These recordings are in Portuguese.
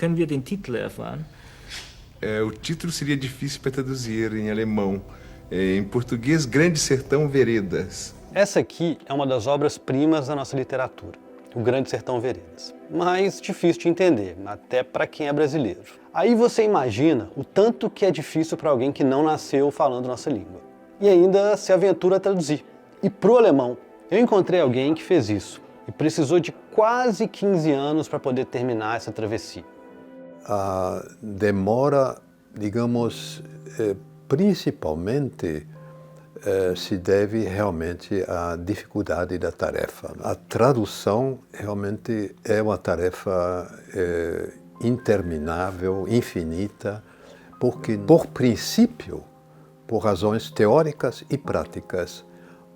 Können wir den Titel erfahren? O título seria difícil para traduzir em alemão. Em português, Grande Sertão Veredas. Essa aqui é uma das obras-primas da nossa literatura, O Grande Sertão Veredas. Mas difícil de entender, até para quem é brasileiro. Aí você imagina o tanto que é difícil para alguém que não nasceu falando nossa língua. E ainda se aventura a traduzir. E pro alemão, eu encontrei alguém que fez isso e precisou de quase 15 anos para poder terminar essa travessia. A demora, digamos, principalmente se deve realmente à dificuldade da tarefa. A tradução realmente é uma tarefa interminável, infinita, porque, por princípio, por razões teóricas e práticas,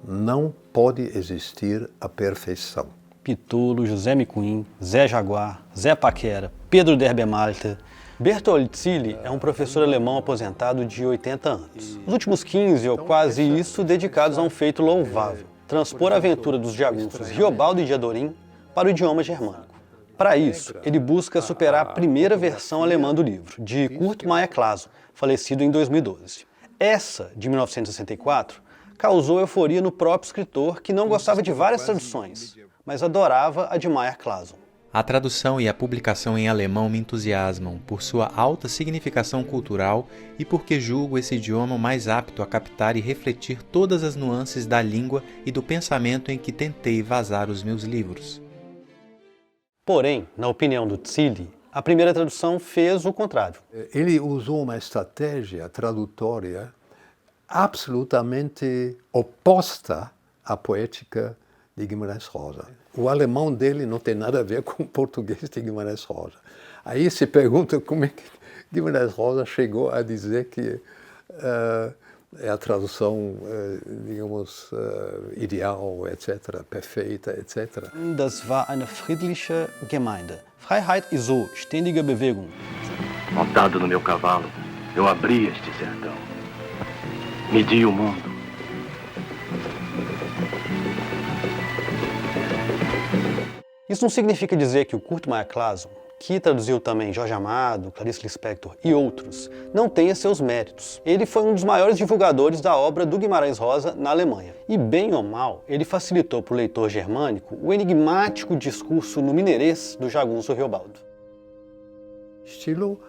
não pode existir a perfeição. Pitulo, José Micuim, Zé Jaguar, Zé Paquera, Pedro Derbemalter. Bertold Zilli é um professor alemão aposentado de 80 anos. Os últimos 15 ou quase isso dedicados a um feito louvável: transpor a aventura dos jagunços Riobaldo e Diadorim para o idioma germânico. Para isso, ele busca superar a primeira versão alemã do livro, de Kurt Meyer-Clason, falecido em 2012. Essa, de 1964, causou euforia no próprio escritor, que não gostava de várias traduções, mas adorava a de Meyer-Clason. A tradução e a publicação em alemão me entusiasmam por sua alta significação cultural e porque julgo esse idioma o mais apto a captar e refletir todas as nuances da língua e do pensamento em que tentei vazar os meus livros. Porém, na opinião do Zilli, a primeira tradução fez o contrário. Ele usou uma estratégia tradutória absolutamente oposta à poética de Guimarães Rosa. O alemão dele não tem nada a ver com o português de Guimarães Rosa. Aí se pergunta como é que Guimarães Rosa chegou a dizer que é a tradução, digamos, ideal, etc., perfeita, etc. Das war eine friedliche Gemeinde. Freiheit ist so, ständige Bewegung. Montado no meu cavalo, eu abri este sertão. Medi o mundo. Isso não significa dizer que o Kurt Meyer-Clason, que traduziu também Jorge Amado, Clarice Lispector e outros, não tenha seus méritos. Ele foi um dos maiores divulgadores da obra do Guimarães Rosa na Alemanha. E bem ou mal, ele facilitou para o leitor germânico o enigmático discurso no mineirês do jagunço Riobaldo. Estilo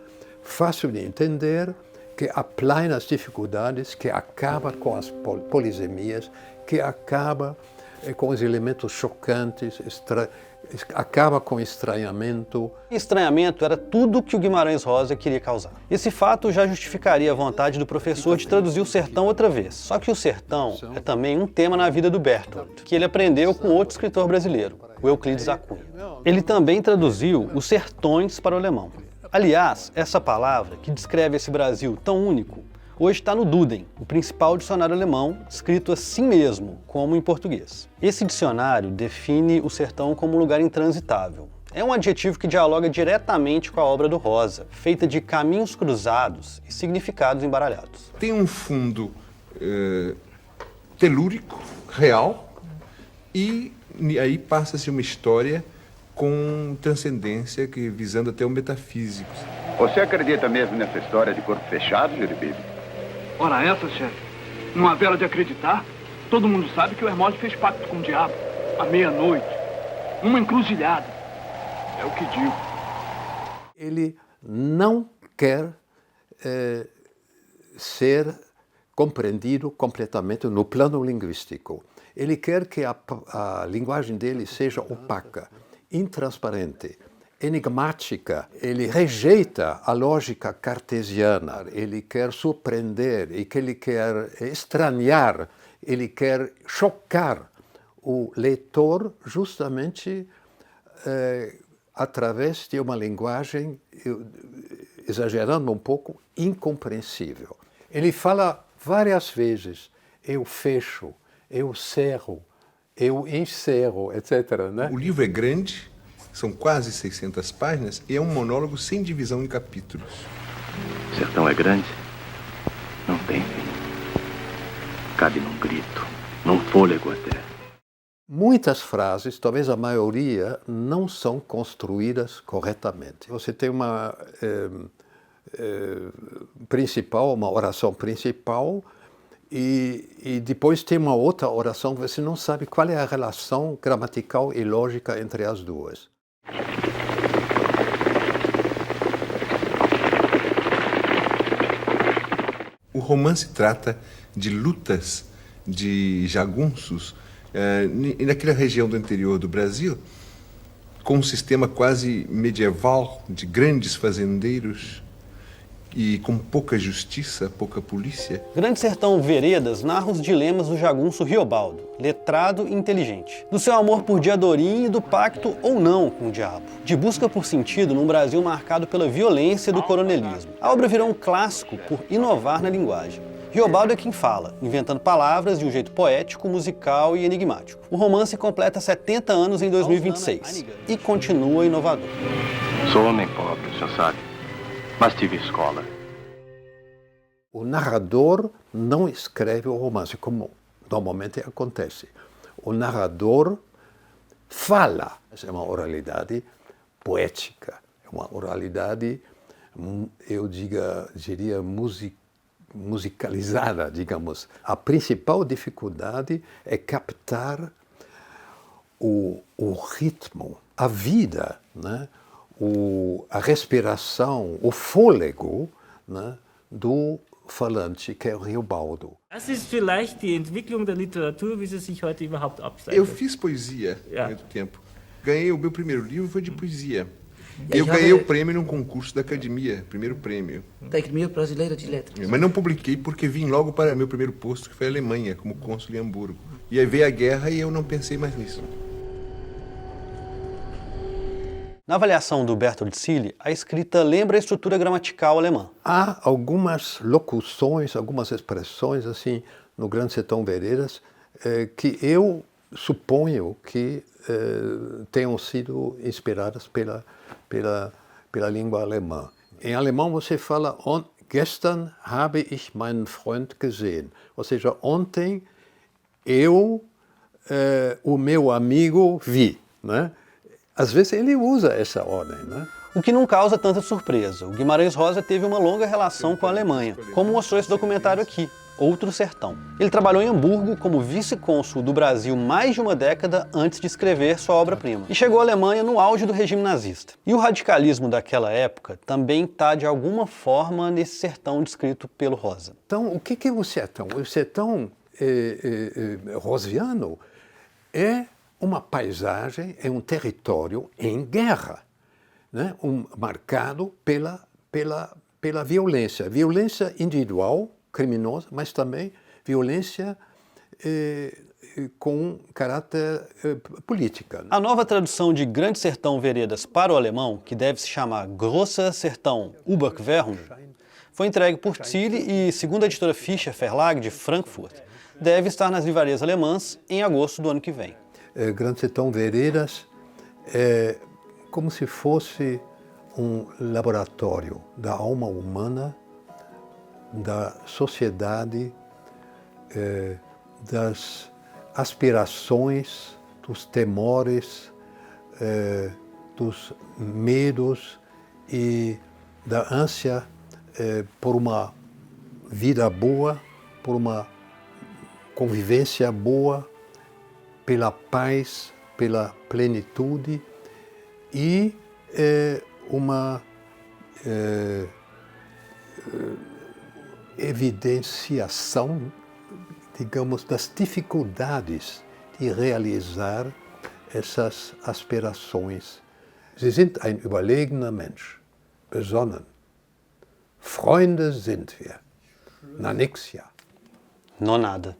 fácil de entender, que aplana as dificuldades, que acaba com as polissemias, que acaba com os elementos chocantes, acaba com o estranhamento. Estranhamento era tudo que o Guimarães Rosa queria causar. Esse fato já justificaria a vontade do professor de traduzir o sertão outra vez. Só que o sertão é também um tema na vida do Bertold, que ele aprendeu com outro escritor brasileiro, o Euclides da Cunha. Ele também traduziu os sertões para o alemão. Aliás, essa palavra, que descreve esse Brasil tão único, hoje está no Duden, o principal dicionário alemão, escrito assim mesmo, como em português. Esse dicionário define o sertão como um lugar intransitável. É um adjetivo que dialoga diretamente com a obra do Rosa, feita de caminhos cruzados e significados embaralhados. Tem um fundo telúrico, real, e aí passa-se uma história com transcendência, visando até o metafísico. Você acredita mesmo nessa história de corpo fechado, Jeribibe? Ora essa, chefe. Não há vela de acreditar. Todo mundo sabe que o Hermógenes fez pacto com o diabo. À meia-noite. Numa encruzilhada. É o que digo. Ele não quer ser compreendido completamente no plano linguístico. Ele quer que a linguagem dele seja opaca, intransparente, enigmática. Ele rejeita a lógica cartesiana, ele quer surpreender, ele quer estranhar, ele quer chocar o leitor justamente através de uma linguagem, exagerando um pouco, incompreensível. Ele fala várias vezes, eu fecho, eu cerro, eu encerro, etc. Né? O livro é grande, são quase 600 páginas, e é um monólogo sem divisão em capítulos. O sertão é grande, não tem fim. Cabe num grito, num fôlego até. Muitas frases, talvez a maioria, não são construídas corretamente. Você tem uma oração principal e depois tem uma outra oração, você não sabe qual é a relação gramatical e lógica entre as duas. O romance trata de lutas de jagunços naquela região do interior do Brasil, com um sistema quase medieval de grandes fazendeiros e com pouca justiça, pouca polícia. Grande Sertão Veredas narra os dilemas do jagunço Riobaldo, letrado e inteligente, do seu amor por Diadorim e do pacto ou não com o diabo, de busca por sentido num Brasil marcado pela violência do coronelismo. A obra virou um clássico por inovar na linguagem. Riobaldo é quem fala, inventando palavras de um jeito poético, musical e enigmático. O romance completa 70 anos em 2026 e continua inovador. Sou homem pobre, o senhor sabe, mas tive escola. O narrador não escreve o romance, como normalmente acontece. O narrador fala. É uma oralidade poética, é uma oralidade, eu diria musicalizada, digamos. A principal dificuldade é captar o ritmo, a vida, né? A respiração, o fôlego, né? Do falante, que é o Riobaldo. Das ist vielleicht die Entwicklung der Literatur, wie sie sich heute überhaupt abzeichnet. Eu fiz poesia há muito tempo. Ganhei o meu primeiro livro, foi de poesia. Eu ganhei o prêmio num concurso da academia, primeiro prêmio. Da Academia Brasileira de Letras. Mas não publiquei porque vim logo para meu primeiro posto, que foi a Alemanha, como cônsul em Hamburgo. E aí veio a guerra e eu não pensei mais nisso. Na avaliação do Bertold Cille, a escrita lembra a estrutura gramatical alemã. Há algumas locuções, algumas expressões assim no Grande Sertão Veredas que eu suponho que tenham sido inspiradas pela língua alemã. Em alemão você fala gestern habe ich meinen Freund gesehen. Ou seja, ontem eu o meu amigo vi, né? Às vezes ele usa essa ordem, né? O que não causa tanta surpresa. O Guimarães Rosa teve uma longa relação com a Alemanha, como mostrou esse documentário aqui, Outro Sertão. Ele trabalhou em Hamburgo como vice-cônsul do Brasil mais de uma década antes de escrever sua obra-prima. E chegou à Alemanha no auge do regime nazista. E o radicalismo daquela época também está, de alguma forma, nesse sertão descrito pelo Rosa. Então, o que é o sertão? O sertão rosiano é uma paisagem, é um território em guerra, né? Marcado pela violência. Violência individual, criminosa, mas também violência com caráter política. A nova tradução de Grande Sertão Veredas para o alemão, que deve se chamar Grosser Sertão Überquerung, foi entregue por Cille e, segundo a editora Fischer Verlag de Frankfurt, deve estar nas livrarias alemãs em agosto do ano que vem. Grande Sertão Veredas é como se fosse um laboratório da alma humana, da sociedade, das aspirações, dos temores, dos medos e da ânsia por uma vida boa, por uma convivência boa, pela paz, pela plenitude e uma evidenciação, digamos, das dificuldades de realizar essas aspirações. Sie sind ein überlegener Mensch, besonnen. Freunde sind wir. Na nix ja. Não nada.